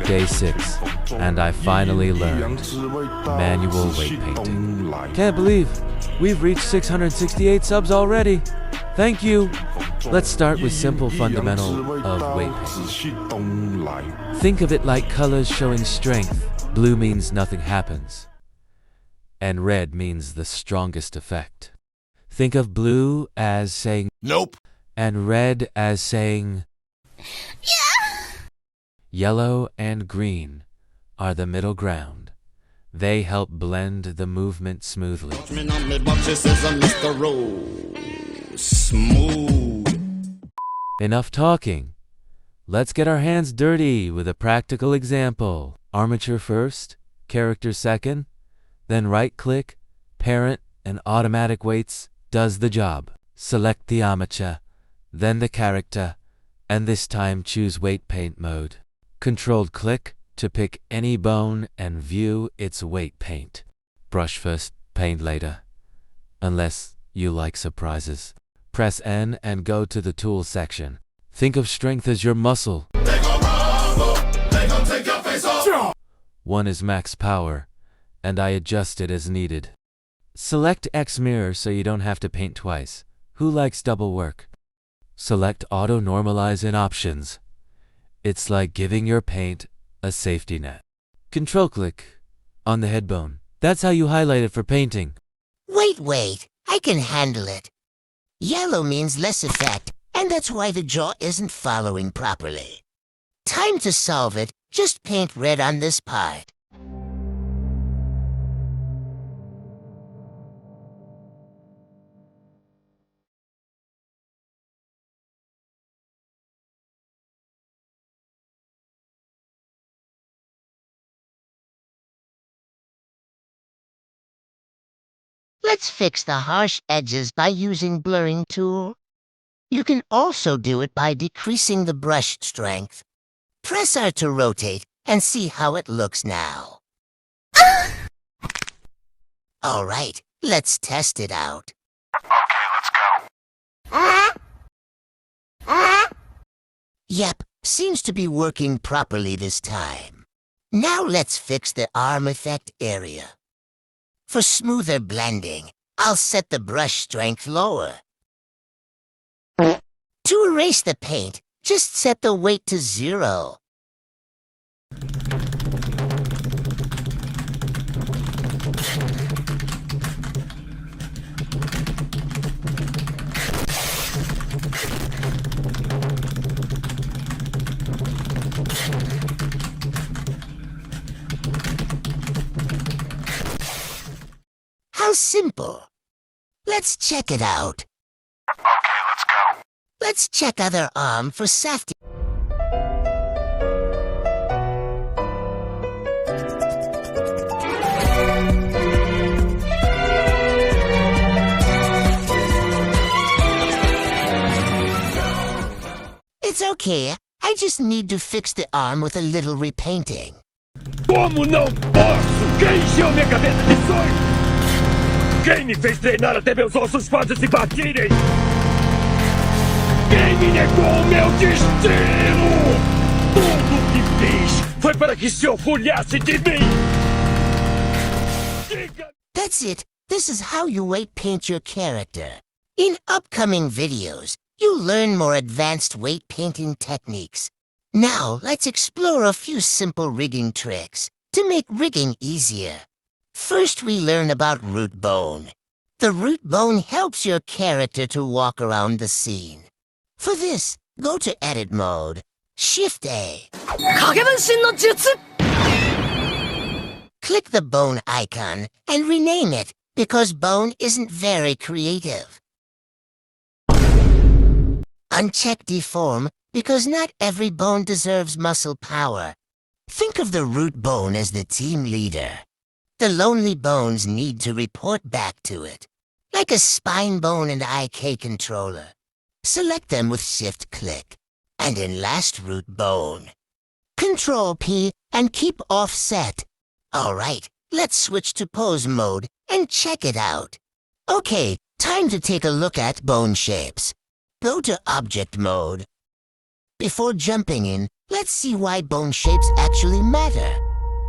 Day 6, and I finally learned manual weight painting. Can't believe we've reached 668 subs already. Thank you. Let's start with simple fundamental of weight painting. Think of it like colors showing strength. Blue means nothing happens, and red means the strongest effect. Think of blue as saying nope, and red as saying yeah. Yellow and green are the middle ground. They help blend the movement smoothly. Enough talking. Let's get our hands dirty with a practical example. Armature first, character second, then right-click, parent, and automatic weights does the job. Select the armature, then the character, and this time choose weight paint mode. Controlled-click to pick any bone and view its weight paint. Brush first, paint later, unless you like surprises. Press N and go to the Tools section. Think of strength as your muscle. One is max power, and I adjust it as needed. Select X mirror so you don't have to paint twice. Who likes double work? Select Auto Normalize in Options. It's like giving your paint a safety net. Control-click on the head bone. That's how you highlight it for painting. Wait, I can handle it. Yellow means less effect, and that's why the jaw isn't following properly. Time to solve it. Just paint red on this part. Let's fix the harsh edges by using blurring tool. You can also do it by decreasing the brush strength. Press R to rotate and see how it looks now. All right, let's test it out. Okay, let's go. Yep, seems to be working properly this time. Now let's fix the arm effect area. For smoother blending, I'll set the brush strength lower. To erase the paint, just set the weight to 0. How simple. Let's check it out. Okay, let's go. Let's check other arm for safety. It's okay. I just need to fix the arm with a little repainting. Como não posso? Quem encheu minha cabeça de sonho? Quem me fez treinar até meus ossos quase se batirem? Quem me negou o meu destino? Tudo o que fiz foi para que se orgulhasse de mim. That's it. This is how you weight paint your character. In upcoming videos, you'll learn more advanced weight painting techniques. Now, let's explore a few simple rigging tricks to make rigging easier. First, we learn about root bone. The root bone helps your character to walk around the scene. For this, go to Edit Mode. Shift A. Click the bone icon and rename it because bone isn't very creative. Uncheck Deform because not every bone deserves muscle power. Think of the root bone as the team leader. The lonely bones need to report back to it, like a spine bone and IK controller. Select them with Shift-click, and in last root bone. Control-P and keep offset. All right, let's switch to pose mode and check it out. Okay, time to take a look at bone shapes. Go to Object Mode. Before jumping in, Let's see why bone shapes actually matter.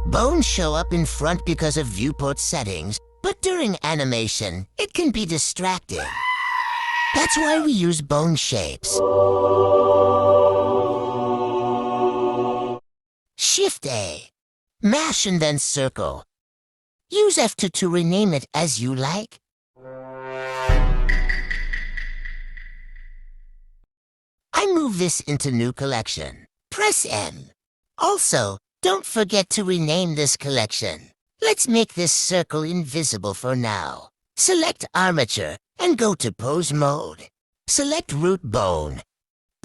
Bones show up in front because of viewport settings, but during animation, it can be distracting. That's why we use bone shapes. Shift A. Mash and then circle. Use F2 to rename it as you like. I move this into new collection. Press M. Also, don't forget to rename this collection. Let's make this circle invisible for now. Select Armature and go to Pose Mode. Select Root Bone.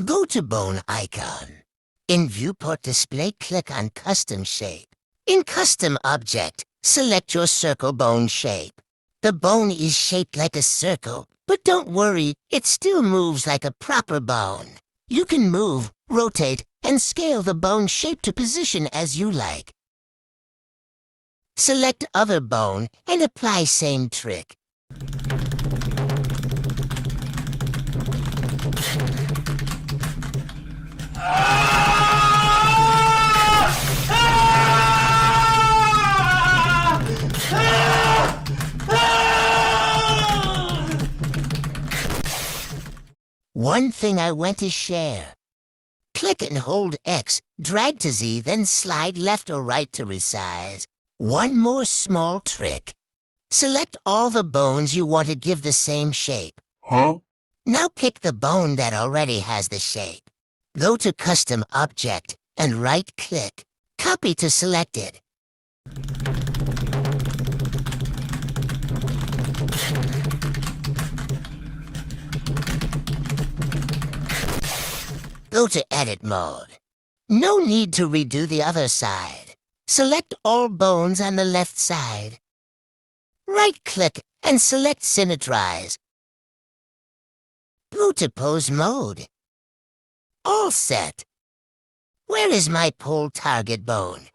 Go to Bone icon. In Viewport Display, click on Custom Shape. In Custom Object, select your circle bone shape. The bone is shaped like a circle, but don't worry, it still moves like a proper bone. You can move, rotate, and scale the bone shape to position as you like. Select Other Bone and apply same trick. One thing I want to share. Click and hold X, drag to Z, then slide left or right to resize. One more small trick. Select all the bones you want to give the same shape. Now pick the bone that already has the shape. Go to Custom Object and right-click. Copy to select it. Go to Edit Mode. No need to redo the other side. Select all bones on the left side. Right-click and select Synchronize. Go to Pose Mode. All set. Where is my pole target bone?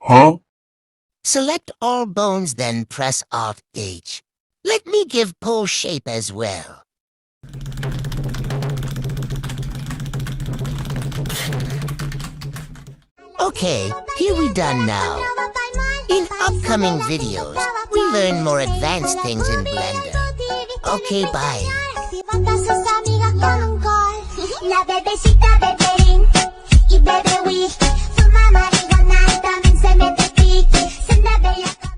Select all bones, then press Alt-H. Let me give pole shape as well. Okay, here we done now. In upcoming videos, we learn more advanced things in Blender. Okay, bye. La bebecita beberín y bebe whisky. Su mamá marihuana y también se mete piqui.